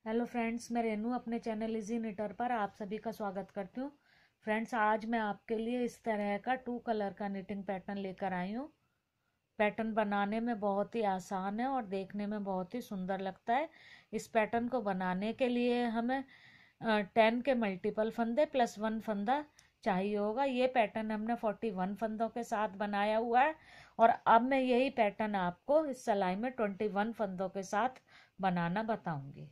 Hello friends, मैं रेनू अपने channel easy knitter पर आप सभी का स्वागत करती हूँ। फ्रेंड्स, आज मैं आपके लिए इस तरह का 2 कलर का निटिंग पैटर्न लेकर आई हूँ। पैटर्न बनाने में बहुत ही आसान है और देखने में बहुत ही सुंदर लगता है। इस पैटर्न को बनाने के लिए हमें 10 के मल्टीपल फंदे प्लस 1 फंदा चाहिए होगा। ये पैटर्न हमने 41 फंदों के साथ बनाया हुआ है और अब मैं यही पैटर्न आपको इस सिलाई में 21 फंदों के साथ बनाना बताऊंगी।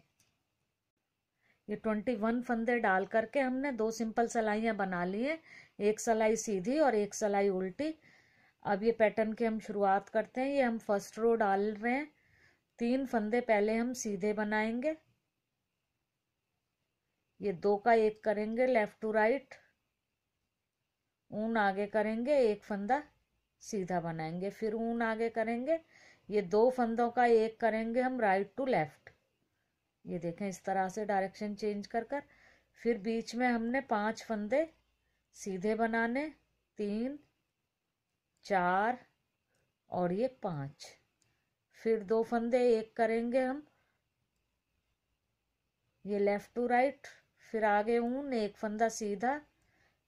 ये 21 फंदे डाल करके हमने 2 सिंपल सिलाइयाँ बना ली हैं, एक सिलाई सीधी और एक सिलाई उल्टी। अब ये पैटर्न की हम शुरुआत करते हैं। ये हम फर्स्ट रो डाल रहे हैं। 3 फंदे पहले हम सीधे बनाएंगे। ये 2 का 1 करेंगे लेफ्ट टू राइट, ऊन आगे करेंगे, एक फंदा सीधा बनाएंगे, फिर ऊन आगे करेंगे। ये 2 फंदों का 1 करेंगे हम राइट टू लेफ्ट। ये देखें, इस तरह से डायरेक्शन चेंज कर कर फिर बीच में हमने 5 फंदे सीधे बनाने, 3 4 और ये 5। फिर 2 फंदे 1 करेंगे हम, ये लेफ्ट टू राइट, फिर आगे ऊन, एक फंदा सीधा,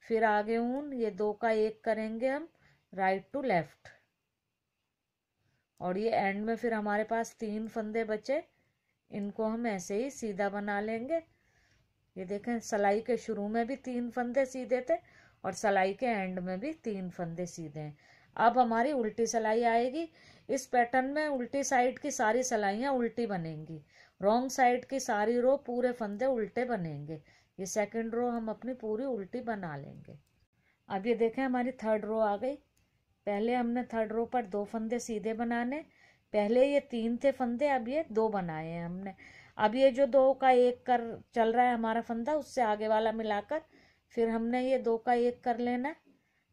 फिर आगे ऊन, ये 2 का 1 करेंगे हम राइट टू लेफ्ट। और ये एंड में फिर हमारे पास 3 फंदे बचे, इनको हम ऐसे ही सीधा बना लेंगे। ये देखें, सिलाई के शुरू में भी 3 फंदे सीधे थे और सिलाई के एंड में भी 3 फंदे सीधे हैं। अब हमारी उल्टी सिलाई आएगी। इस पैटर्न में उल्टी साइड की सारी सिलाइयाँ उल्टी बनेंगी, रॉन्ग साइड की सारी रो पूरे फंदे उल्टे बनेंगे। ये सेकंड रो हम अपनी पूरी उल्टी बना लेंगे। अब ये देखें, हमारी थर्ड रो आ गई। पहले हमने थर्ड रो पर 2 फंदे सीधे बनाने, पहले ये 3 थे फंदे, अब ये 2 बनाए हैं हमने। अब ये जो 2 का 1 कर चल रहा है हमारा फंदा, उससे आगे वाला मिलाकर फिर हमने ये 2 का 1 कर लेना है,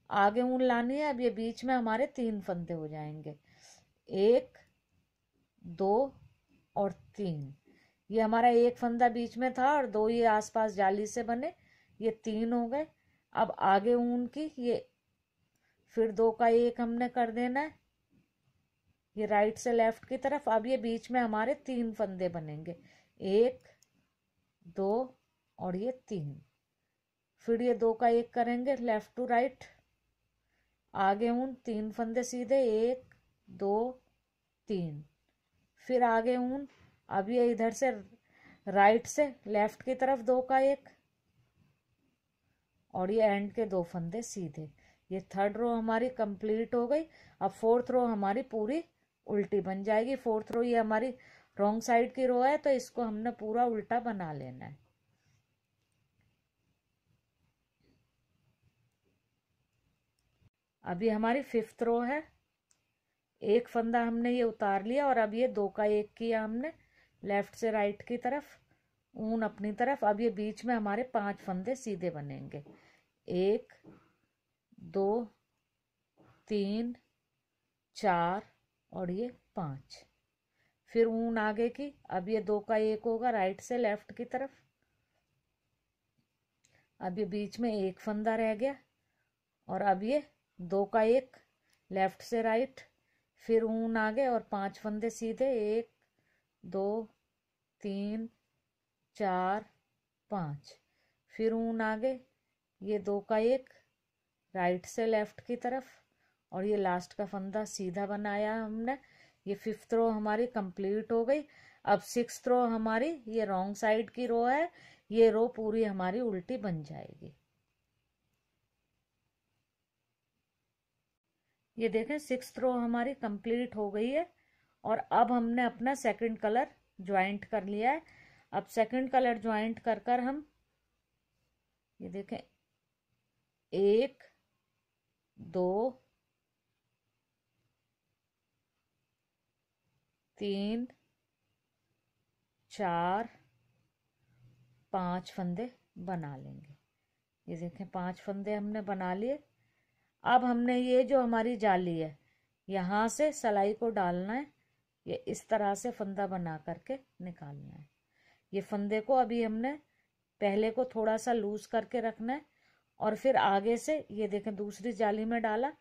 आगे ऊन लानी है। अब ये बीच में हमारे 3 फंदे हो जाएंगे, 1 2 और 3। ये हमारा एक फंदा बीच में था और 2 ये आसपास जाली से बने, ये 3 हो गए। अब आगे ऊन की ये फिर 2 का 1 हमने कर देना है, ये राइट से लेफ्ट की तरफ। अब ये बीच में हमारे 3 फंदे बनेंगे, 1 2 और ये 3। फिर ये 2 का 1 करेंगे लेफ्ट टू राइट, आगे ऊन, 3 फंदे सीधे, 1 2 3। फिर आगे ऊन, अब ये इधर से राइट से लेफ्ट की तरफ 2 का 1 और ये एंड के 2 फंदे सीधे। ये थर्ड रो हमारी कंप्लीट हो गई। अब फोर्थ रो हमारी पूरी उल्टी बन जाएगी। फोर्थ रो ये हमारी रॉन्ग साइड की रो है, तो इसको हमने पूरा उल्टा बना लेना है। अभी हमारी फिफ्थ रो है। एक फंदा हमने ये उतार लिया और अब ये 2 का 1 किया हमने लेफ्ट से राइट की तरफ, ऊन अपनी तरफ। अब ये बीच में हमारे 5 फंदे सीधे बनेंगे, 1 2 3 4 और ये 5। फिर ऊन आगे की, अब ये 2 का 1 होगा राइट से लेफ्ट की तरफ। अब ये बीच में एक फंदा रह गया और अब ये 2 का 1 लेफ्ट से राइट, फिर ऊन आगे और 5 फंदे सीधे, 1 2 3 4 5। फिर ऊन आगे, ये 2 का 1 राइट से लेफ्ट की तरफ और ये लास्ट का फंदा सीधा बनाया हमने। ये फिफ्थ रो हमारी कंप्लीट हो गई। अब सिक्स्थ रो हमारी ये रॉन्ग साइड की रो है, ये रो पूरी हमारी उल्टी बन जाएगी। ये देखें, सिक्स्थ रो हमारी कंप्लीट हो गई है और अब हमने अपना सेकंड कलर ज्वाइंट कर लिया है। अब सेकंड कलर ज्वाइंट कर कर हम ये देखें, 1 2 3 4 5 फंदे बना लेंगे। ये देखें, 5 फंदे हमने बना लिए। अब हमने ये जो हमारी जाली है, यहाँ से सिलाई को डालना है, ये इस तरह से फंदा बना करके निकालना है। ये फंदे को अभी हमने पहले को थोड़ा सा लूज करके रखना है और फिर आगे से ये देखें दूसरी जाली में डाला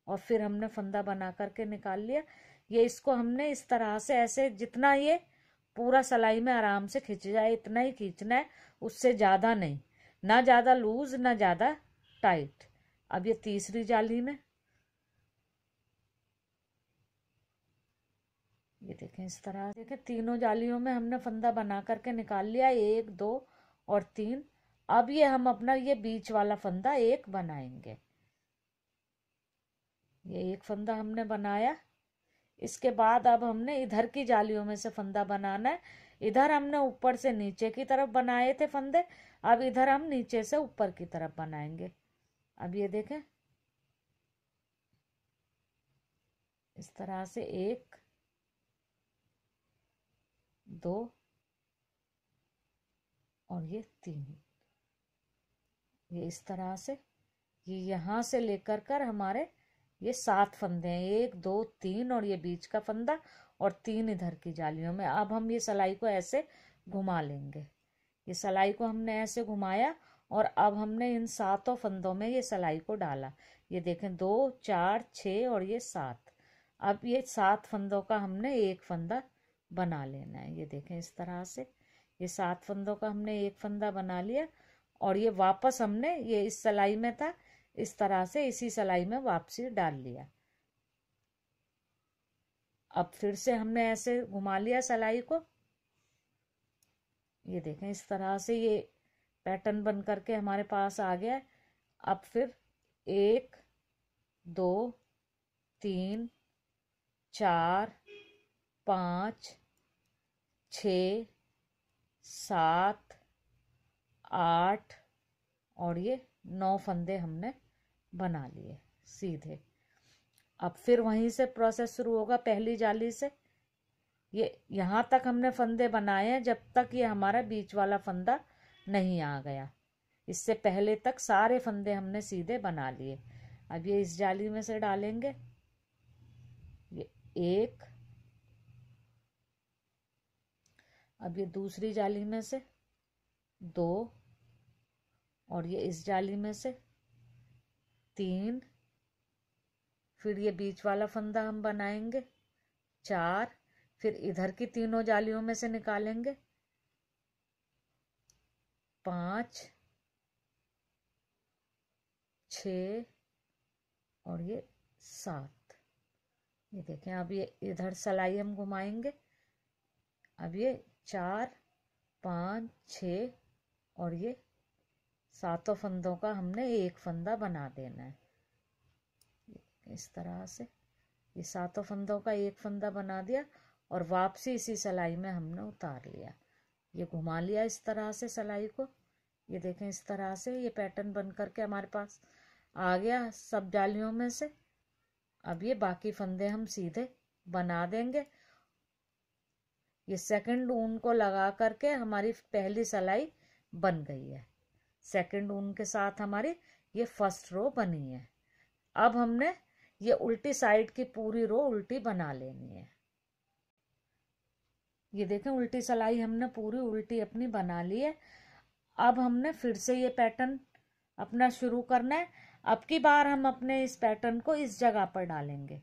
और फिर हमने फंदा बना करके निकाल लिया। ये इसको हमने इस तरह से ऐसे जितना ये पूरा सिलाई में आराम से खिंच जाए, इतना ही खींचना है, उससे ज्यादा नहीं, ना ज्यादा लूज ना ज्यादा टाइट। अब ये तीसरी जाली में ये देखें इस तरह, देखें तीनों जालियों में हमने फंदा बना करके निकाल लिया, 1 2 और 3। अब ये हम अपना ये बीच वाला फंदा एक बनाएंगे। ये एक फंदा हमने बनाया। इसके बाद अब हमने इधर की जालियों में से फंदा बनाना है। इधर हमने ऊपर से नीचे की तरफ बनाए थे फंदे, अब इधर हम नीचे से ऊपर की तरफ बनाएंगे। अब ये देखें इस तरह से 1 2 और ये 3, ये इस तरह से, ये यहां से लेकर कर हमारे ये 7 फंदे हैं, 1 2 3 और ये बीच का फंदा और 3 इधर की जालियों में। अब हम ये सिलाई को ऐसे घुमा लेंगे, ये सिलाई को हमने ऐसे घुमाया और अब हमने इन 7 फंदों में ये सिलाई को डाला। ये देखें 2 4 6 और ये 7। अब ये 7 फंदों का हमने एक फंदा बना लेना है। ये देखें इस तरह से, ये 7 फंदों का हमने एक फंदा बना लिया और ये वापस हमने, ये इस सिलाई में था, इस तरह से इसी सिलाई में वापसी डाल लिया। अब फिर से हमने ऐसे घुमा लिया सिलाई को। ये देखें इस तरह से ये पैटर्न बन करके हमारे पास आ गया है। अब फिर 1 2 3 4 5 6 7 8 और ये 9 फंदे हमने बना लिए सीधे। अब फिर वहीं से प्रोसेस शुरू होगा, पहली जाली से। ये यहां तक हमने फंदे बनाए हैं जब तक ये हमारा बीच वाला फंदा नहीं आ गया। इससे पहले तक सारे फंदे हमने सीधे बना लिए। अब ये इस जाली में से डालेंगे, ये 1, अब ये दूसरी जाली में से 2 और ये इस जाली में से 3, फिर ये बीच वाला फंदा हम बनाएंगे 4, फिर इधर की तीनों जालियों में से निकालेंगे 5 6 और ये 7। ये देखें अब ये इधर सिलाई हम घुमाएंगे। अब ये 4 5 6 और ये 7 फंदों का हमने एक फंदा बना देना है। इस तरह से ये 7 फंदों का एक फंदा बना दिया और वापसी इसी सिलाई में हमने उतार लिया। ये घुमा लिया इस तरह से सिलाई को। ये देखें इस तरह से ये पैटर्न बन करके हमारे पास आ गया सब जालियों में से। अब ये बाकी फंदे हम सीधे बना देंगे। ये सेकंड ऊन को लगा करके हमारी पहली सिलाई बन गई है। सेकंड ऊन के साथ हमारी ये फर्स्ट रो बनी है। अब हमने ये उल्टी साइड की पूरी रो उल्टी बना लेनी है। ये देखें उल्टी सिलाई हमने पूरी उल्टी अपनी बना ली है। अब हमने फिर से ये पैटर्न अपना शुरू करना है। अब की बार हम अपने इस पैटर्न को इस जगह पर डालेंगे।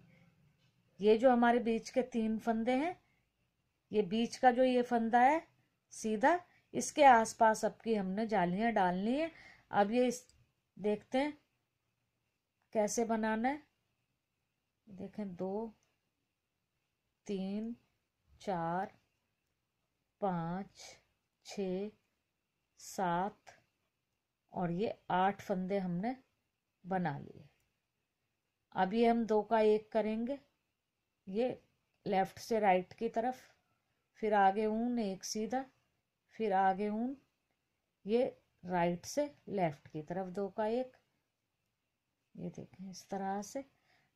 ये जो हमारे बीच के 3 फंदे हैं, ये बीच का जो ये फंदा है सीधा, इसके आसपास अब की हमने जालियां डालनी है। अब ये देखते हैं कैसे बनाना है। देखें 2 3 4 5 6 7 और ये 8 फंदे हमने बना लिए। अब ये हम 2 का 1 करेंगे, ये लेफ्ट से राइट की तरफ, फिर आगे ऊन एक सीधा, फिर आगे ऊन, ये राइट से लेफ्ट की तरफ 2 का 1। ये देखें इस तरह से।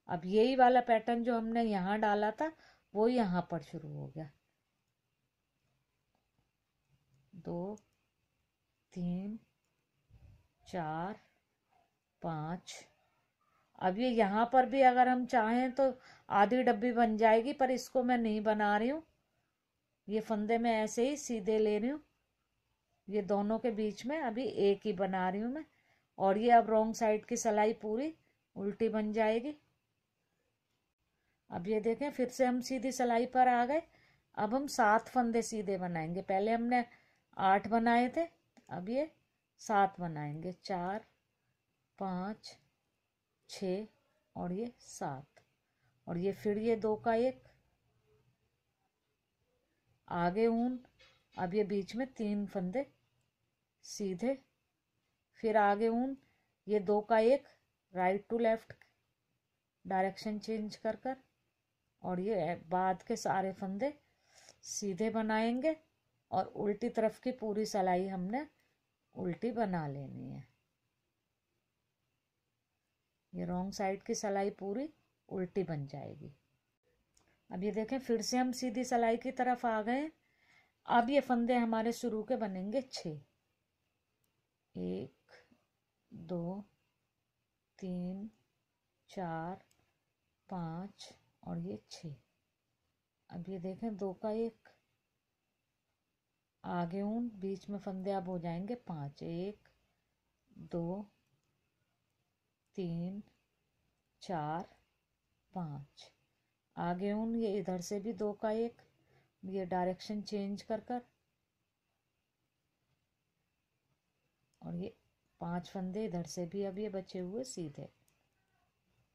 अब यही वाला पैटर्न जो हमने यहाँ डाला था वो यहाँ पर शुरू हो गया। 2 3 4 5। अब ये यहाँ पर भी अगर हम चाहें तो आधी डब्बी बन जाएगी, पर इसको मैं नहीं बना रही हूँ। ये फंदे मैं ऐसे ही सीधे ले रही हूँ, ये दोनों के बीच में अभी एक ही बना रही हूँ मैं। और ये अब रॉन्ग साइड की सिलाई पूरी उल्टी बन जाएगी। अब ये देखें फिर से हम सीधी सिलाई पर आ गए। अब हम 7 फंदे सीधे बनाएंगे। पहले हमने 8 बनाए थे, अब ये 7 बनाएंगे। 4 5 6 और ये 7, और ये फिर ये 2 का 1, आगे ऊन। अब ये बीच में 3 फंदे सीधे, फिर आगे ऊन, ये 2 का 1 right to left direction change कर कर, और ये बाद के सारे फंदे सीधे बनाएंगे और उल्टी तरफ की पूरी सिलाई हमने उल्टी बना लेनी है। ये रॉन्ग साइड की सिलाई पूरी उल्टी बन जाएगी। अब ये देखें, फिर से हम सीधी सिलाई की तरफ आ गए। अब ये फंदे हमारे शुरू के बनेंगे 6। 1 2 3 4 5 और ये 6। अब ये देखें, 2 का 1, आगे ऊन, बीच में फंदे अब हो जाएंगे 5। 1 2 3 4 5, आगे ऊन, ये इधर से भी 2 का 1, ये डायरेक्शन चेंज कर कर, और ये 5 फंदे इधर से भी अब ये बचे हुए सीधे,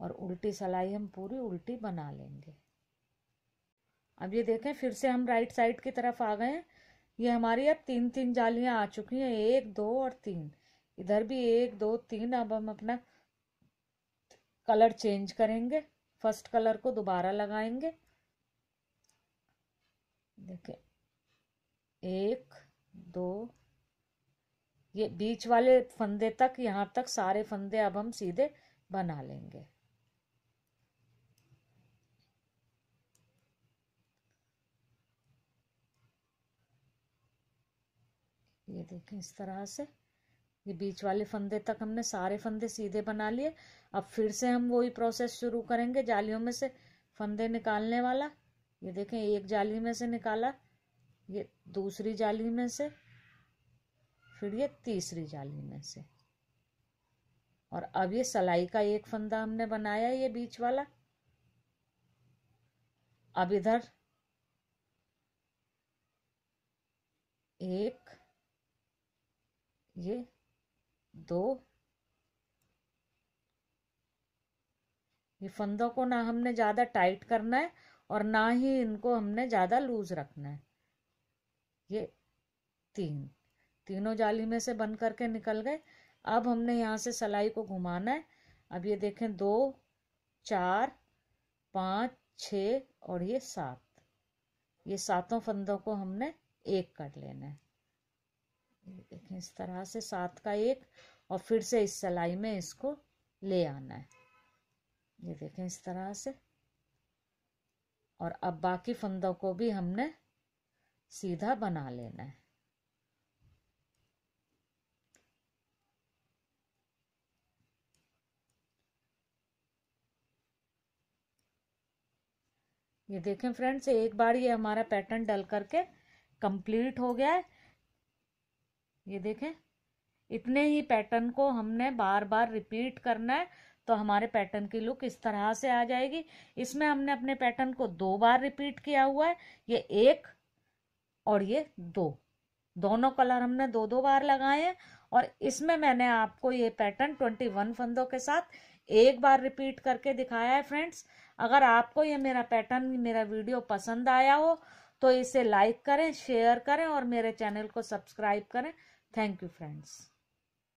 और उल्टी सिलाई हम पूरी उल्टी बना लेंगे। अब ये देखें, फिर से हम राइट साइड की तरफ आ गए हैं। ये हमारी अब 3 जालियां आ चुकी हैं, 1 2 और 3। इधर भी 1 2 3। अब हम अपना कलर चेंज करेंगे, फर्स्ट कलर को दोबारा लगाएंगे। देखिए 1 2, ये बीच वाले फंदे तक, यहाँ तक सारे फंदे अब हम सीधे बना लेंगे। ये देखें, इस तरह से ये बीच वाले फंदे तक हमने सारे फंदे सीधे बना लिए। अब फिर से हम वही प्रोसेस शुरू करेंगे, जालियों में से फंदे निकालने वाला। ये देखें, एक जाली में से निकाला, ये दूसरी जाली में से, फिर ये तीसरी जाली में से, और अब ये सिलाई का एक फंदा हमने बनाया, ये बीच वाला। अब इधर 1, ये 2, ये फंदों को ना हमने ज्यादा टाइट करना है और ना ही इनको हमने ज्यादा लूज रखना है। ये 3, तीनों जाली में से बंद करके निकल गए। अब हमने यहाँ से सिलाई को घुमाना है। अब ये देखें, 2 4 5 6 और ये 7, ये 7 फंदों को हमने एक कर लेना है। ये देखें, इस तरह से 7 का 1, और फिर से इस सिलाई में इसको ले आना है। ये देखें, इस तरह से। और अब बाकी फंदों को भी हमने सीधा बना लेना है। ये देखें फ्रेंड्स, एक बार ये हमारा पैटर्न डल करके कंप्लीट हो गया है। ये देखें, इतने ही पैटर्न को हमने बार बार रिपीट करना है, तो हमारे पैटर्न की लुक इस तरह से आ जाएगी। इसमें हमने अपने पैटर्न को 2 बार रिपीट किया हुआ है, ये 1 और ये 2, दोनों कलर हमने 2 बार लगाए हैं। और इसमें मैंने आपको ये पैटर्न 21 फंदों के साथ एक बार रिपीट करके दिखाया है फ्रेंड्स। अगर आपको ये मेरा पैटर्न, मेरा वीडियो पसंद आया हो तो इसे लाइक करें, शेयर करें और मेरे चैनल को सब्सक्राइब करें। Thank you friends.